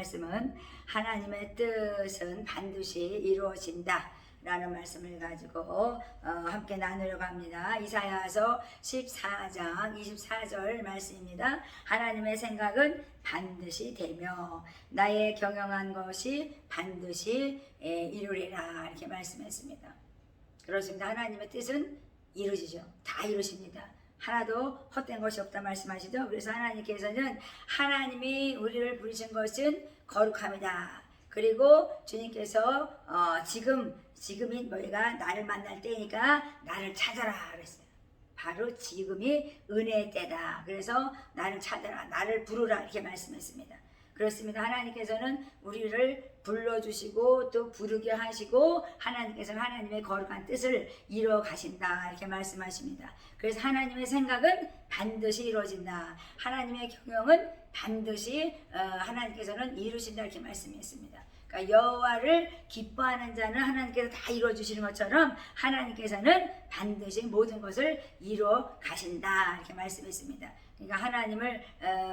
말씀은 하나님의 뜻은 반드시 이루어진다 라는 말씀을 가지고 함께 나누려고 합니다. 이사야서 14장 24절 말씀입니다. 하나님의 생각은 반드시 되며 나의 경영한 것이 반드시 이루리라 이렇게 말씀했습니다. 그렇습니다. 하나님의 뜻은 이루어지죠. 다 이루십니다. 하나도 헛된 것이 없다 말씀하시죠. 그래서 하나님께서는 하나님이 우리를 부르신 것은 거룩합니다. 그리고 주님께서 지금이 너희가 나를 만날 때니까 나를 찾아라 그랬어요. 바로 지금이 은혜의 때다. 그래서 나를 찾아라, 나를 부르라 이렇게 말씀했습니다. 그렇습니다. 하나님께서는 우리를 불러주시고 또 부르게 하시고 하나님께서는 하나님의 거룩한 뜻을 이루어 가신다 이렇게 말씀하십니다. 그래서 하나님의 생각은 반드시 이루어진다. 하나님의 경영은 반드시 하나님께서는 이루신다 이렇게 말씀했습니다. 그러니까 여호와를 기뻐하는 자는 하나님께서 다 이루어 주시는 것처럼 하나님께서는 반드시 모든 것을 이루어 가신다 이렇게 말씀했습니다. 그러니까 하나님을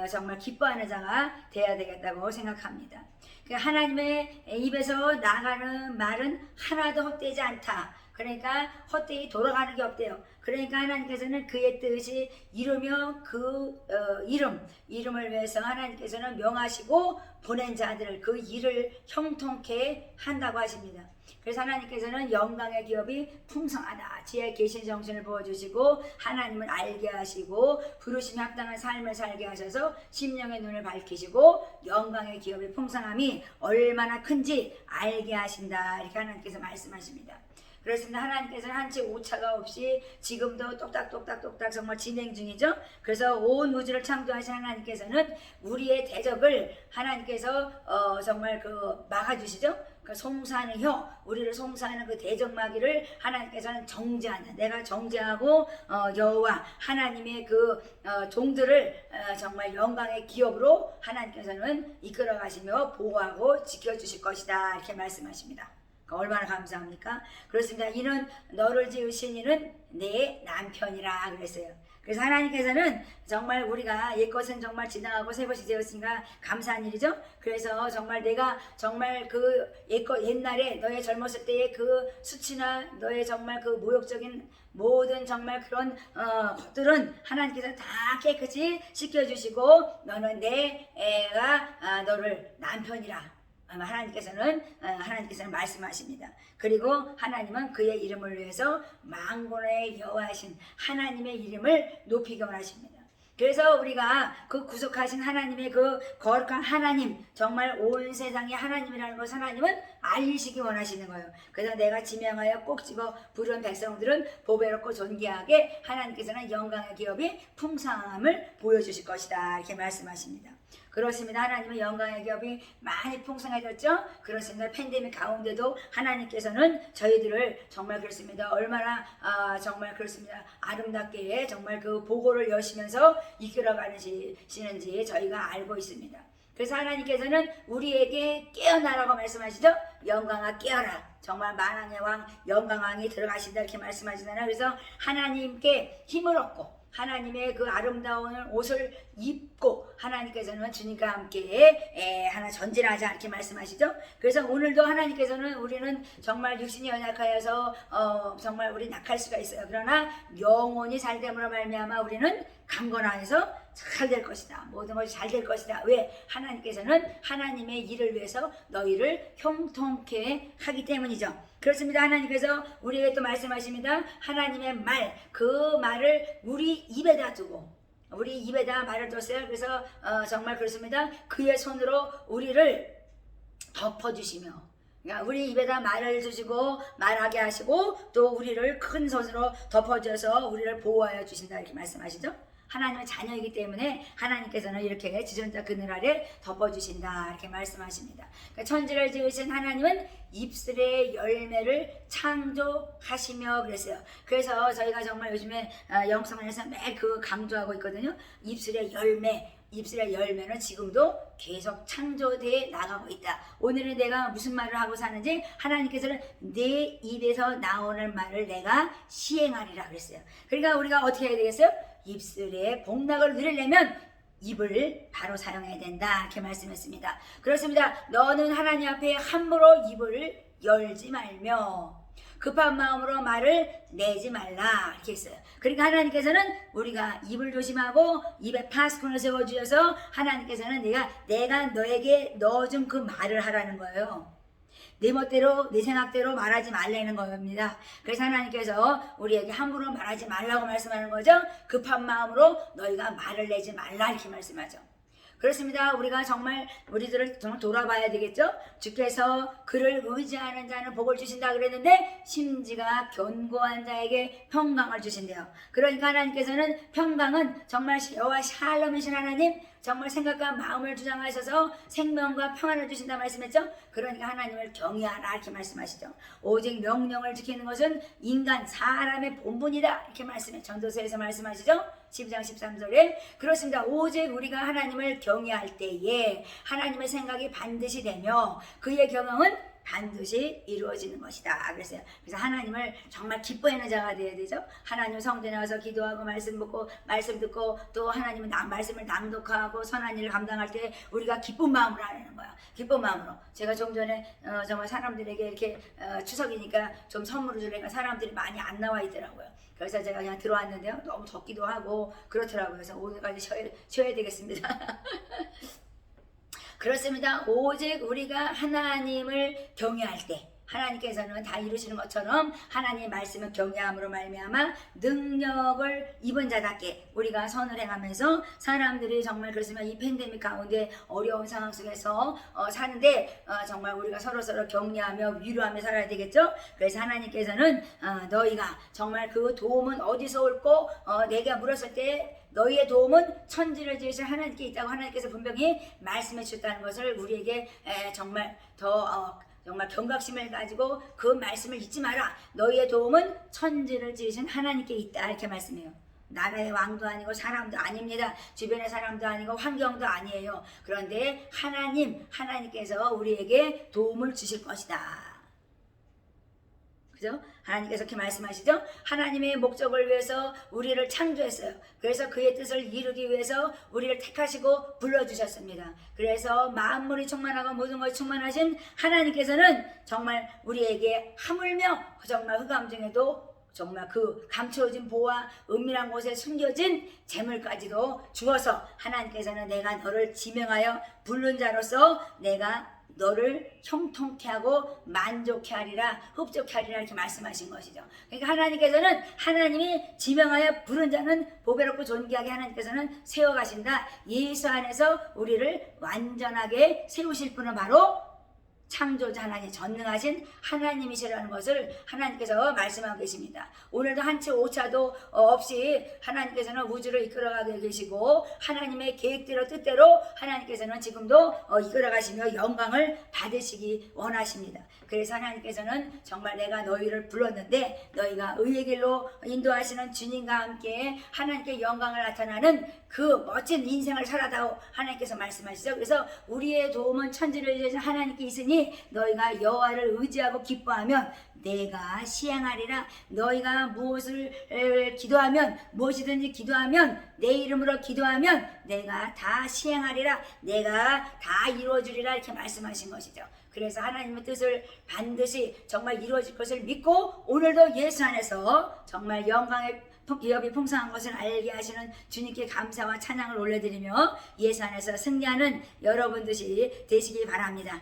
정말 기뻐하는 자가 되어야 되겠다고 생각합니다. 그러니까 하나님의 입에서 나가는 말은 하나도 헛되지 않다. 그러니까 헛되이 돌아가는 게 없대요. 그러니까 하나님께서는 그의 뜻이 이루며 그 이름을 위해서 하나님께서는 명하시고 보낸 자들을 그 일을 형통케 한다고 하십니다. 그래서 하나님께서는 영광의 기업이 풍성하다. 지혜의 계신 정신을 부어주시고 하나님을 알게 하시고 부르심에 합당한 삶을 살게 하셔서 심령의 눈을 밝히시고 영광의 기업의 풍성함이 얼마나 큰지 알게 하신다. 이렇게 하나님께서 말씀하십니다. 그렇습니다. 하나님께서는 한치 오차가 없이 지금도 똑딱똑딱똑딱 정말 진행 중이죠. 그래서 온 우주를 창조하신 하나님께서는 우리의 대적을 하나님께서 정말 막아주시죠. 그 송사하는 우리를 송사하는 그 대적마귀를 하나님께서는 정죄한다. 내가 정죄하고 여호와 하나님의 그 종들을 정말 영광의 기업으로 하나님께서는 이끌어 가시며 보호하고 지켜주실 것이다 이렇게 말씀하십니다. 얼마나 감사합니까? 그렇습니다. 이는 너를 지으신 이는 내 남편이라 그랬어요. 그래서 하나님께서는 정말 우리가 옛것은 정말 지나가고 새것이 되었으니까 감사한 일이죠. 그래서 정말 내가 정말 그 옛날에 너의 젊었을 때의 그 수치나 너의 정말 그 모욕적인 모든 정말 그런 것들은 하나님께서 다 깨끗이 씻겨주시고 너는 내 애가 너를 남편이라 하나님께서는 말씀하십니다. 그리고 하나님은 그의 이름을 위해서 만군의 여호와이신 하나님의 이름을 높이기 원하십니다. 그래서 우리가 그 구속하신 하나님의 그 거룩한 하나님, 정말 온 세상의 하나님이라는 것을 하나님은 알리시기 원하시는 거예요. 그래서 내가 지명하여 꼭 집어 부른 백성들은 보배롭고 존귀하게 하나님께서는 영광의 기업이 풍성함을 보여주실 것이다 이렇게 말씀하십니다. 그렇습니다. 하나님의 영광의 기업이 많이 풍성해졌죠. 그렇습니다. 팬데믹 가운데도 하나님께서는 저희들을 정말 그렇습니다. 얼마나 정말 그렇습니다. 아름답게 정말 그 보고를 여시면서 이끌어가시는지 저희가 알고 있습니다. 그래서 하나님께서는 우리에게 깨어나라고 말씀하시죠. 영광아 깨어라. 정말 만왕의 왕 영광왕이 들어가신다 이렇게 말씀하시잖아요. 그래서 하나님께 힘을 얻고 하나님의 그 아름다운 옷을 입고 하나님께서는 주님과 함께 하나 전진하자 이렇게 말씀하시죠. 그래서 오늘도 하나님께서는 우리는 정말 육신이 연약하여서 정말 우리 낙할 수가 있어요. 그러나 영혼이 잘됨으로 말미암아 우리는 강건하여서 잘 될 것이다. 모든 것이 잘 될 것이다. 왜? 하나님께서는 하나님의 일을 위해서 너희를 형통케 하기 때문이죠. 그렇습니다. 하나님께서 우리에게 또 말씀하십니다. 하나님의 말, 그 말을 우리 입에다 두고 우리 입에다 말을 뒀어요. 그래서 정말 그렇습니다. 그의 손으로 우리를 덮어주시며 그러니까 우리 입에다 말을 주시고 말하게 하시고 또 우리를 큰 손으로 덮어줘서 우리를 보호하여 주신다 이렇게 말씀하시죠. 하나님의 자녀이기 때문에 하나님께서는 이렇게 지존자 그늘 아래 덮어주신다 이렇게 말씀하십니다. 그러니까 천지를 지으신 하나님은 입술의 열매를 창조하시며 그랬어요. 그래서 저희가 정말 요즘에 영성원에서 매일 그 강조하고 있거든요. 입술의 열매는 지금도 계속 창조되어 나가고 있다. 오늘은 내가 무슨 말을 하고 사는지 하나님께서는 내 입에서 나오는 말을 내가 시행하리라 그랬어요. 그러니까 우리가 어떻게 해야 되겠어요? 입술에 복락을 누리려면 입을 바로 사용해야 된다 이렇게 말씀했습니다. 그렇습니다. 너는 하나님 앞에 함부로 입을 열지 말며 급한 마음으로 말을 내지 말라 이렇게 했어요. 그러니까 하나님께서는 우리가 입을 조심하고 입에 파수꾼을 세워주셔서 하나님께서는 내가 너에게 넣어준 그 말을 하라는 거예요. 내 멋대로 내 생각대로 말하지 말라는 겁니다. 그래서 하나님께서 우리에게 함부로 말하지 말라고 말씀하는 거죠. 급한 마음으로 너희가 말을 내지 말라 이렇게 말씀하죠. 그렇습니다. 우리가 정말 우리들을 정말 돌아봐야 되겠죠. 주께서 그를 의지하는 자는 복을 주신다 그랬는데 심지가 견고한 자에게 평강을 주신대요. 그러니까 하나님께서는 평강은 정말 여호와 샬롬이신 하나님, 정말 생각과 마음을 주장하셔서 생명과 평안을 주신다 말씀했죠. 그러니까 하나님을 경외하라 이렇게 말씀하시죠. 오직 명령을 지키는 것은 인간 사람의 본분이다 이렇게 말씀해 전도서에서 말씀하시죠. 12장 13절에 그렇습니다. 오직 우리가 하나님을 경외할 때에 하나님의 생각이 반드시 되며 그의 경영은 반드시 이루어지는 것이다 그랬어요. 그래서 하나님을 정말 기뻐하는 자가 되어야 되죠. 하나님 성전에 와서 기도하고 말씀 듣고 또 하나님은 말씀을 낭독하고 선한 일을 감당할 때 우리가 기쁜 마음으로 하는 거야. 기쁜 마음으로. 제가 좀 전에 정말 사람들에게 이렇게 추석이니까 좀 선물을 주려니까 사람들이 많이 안 나와 있더라고요. 그래서 제가 그냥 들어왔는데요. 너무 덥기도 하고 그렇더라고요. 그래서 오늘까지 쉬어야 되겠습니다. 그렇습니다. 오직 우리가 하나님을 경외할 때 하나님께서는 다 이루시는 것처럼 하나님의 말씀을 경외함으로 말미암아 능력을 입은 자답게 우리가 선을 행하면서 사람들이 정말 그렇지만 이 팬데믹 가운데 어려운 상황 속에서 사는데 정말 우리가 서로 격려하며 위로하며 살아야 되겠죠. 그래서 하나님께서는 너희가 정말 그 도움은 어디서 올고 내가 물었을 때 너희의 도움은 천지를 지으신 하나님께 있다고 하나님께서 분명히 말씀해 주셨다는 것을 우리에게 정말 더 정말 경각심을 가지고 그 말씀을 잊지 마라. 너희의 도움은 천지를 지으신 하나님께 있다 이렇게 말씀해요. 나라의 왕도 아니고 사람도 아닙니다. 주변의 사람도 아니고 환경도 아니에요. 그런데 하나님께서 우리에게 도움을 주실 것이다. 그죠? 하나님께서 이렇게 말씀하시죠? 하나님의 목적을 위해서 우리를 창조했어요. 그래서 그의 뜻을 이루기 위해서 우리를 택하시고 불러주셨습니다. 그래서 만물이 충만하고 모든 것이 충만하신 하나님께서는 정말 우리에게 하물며 정말 흑암 중에도 정말 그 감춰진 보화 은밀한 곳에 숨겨진 재물까지도 주어서 하나님께서는 내가 너를 지명하여 부른 자로서 내가 너를 형통케 하고 만족케 하리라 흡족케 하리라 이렇게 말씀하신 것이죠. 그러니까 하나님께서는 하나님이 지명하여 부른 자는 보배롭고 존귀하게 하나님께서는 세워가신다. 예수 안에서 우리를 완전하게 세우실 분은 바로 창조자 하나님 전능하신 하나님이시라는 것을 하나님께서 말씀하고 계십니다. 오늘도 한치 오차도 없이 하나님께서는 우주를 이끌어가고 계시고 하나님의 계획대로 뜻대로 하나님께서는 지금도 이끌어가시며 영광을 받으시기 원하십니다. 그래서 하나님께서는 정말 내가 너희를 불렀는데 너희가 의의 길로 인도하시는 주님과 함께 하나님께 영광을 나타나는 그 멋진 인생을 살아다오 하나님께서 말씀하시죠. 그래서 우리의 도움은 천지를 지으신 하나님께 있으니 너희가 여호와를 의지하고 기뻐하면 내가 시행하리라. 너희가 무엇을 기도하면 무엇이든지 기도하면 내 이름으로 기도하면 내가 다 시행하리라. 내가 다 이루어주리라 이렇게 말씀하신 것이죠. 그래서 하나님의 뜻을 반드시 정말 이루어질 것을 믿고 오늘도 예수 안에서 정말 영광의 기업이 풍성한 것을 알게 하시는 주님께 감사와 찬양을 올려드리며 예수 안에서 승리하는 여러분 되시기 바랍니다.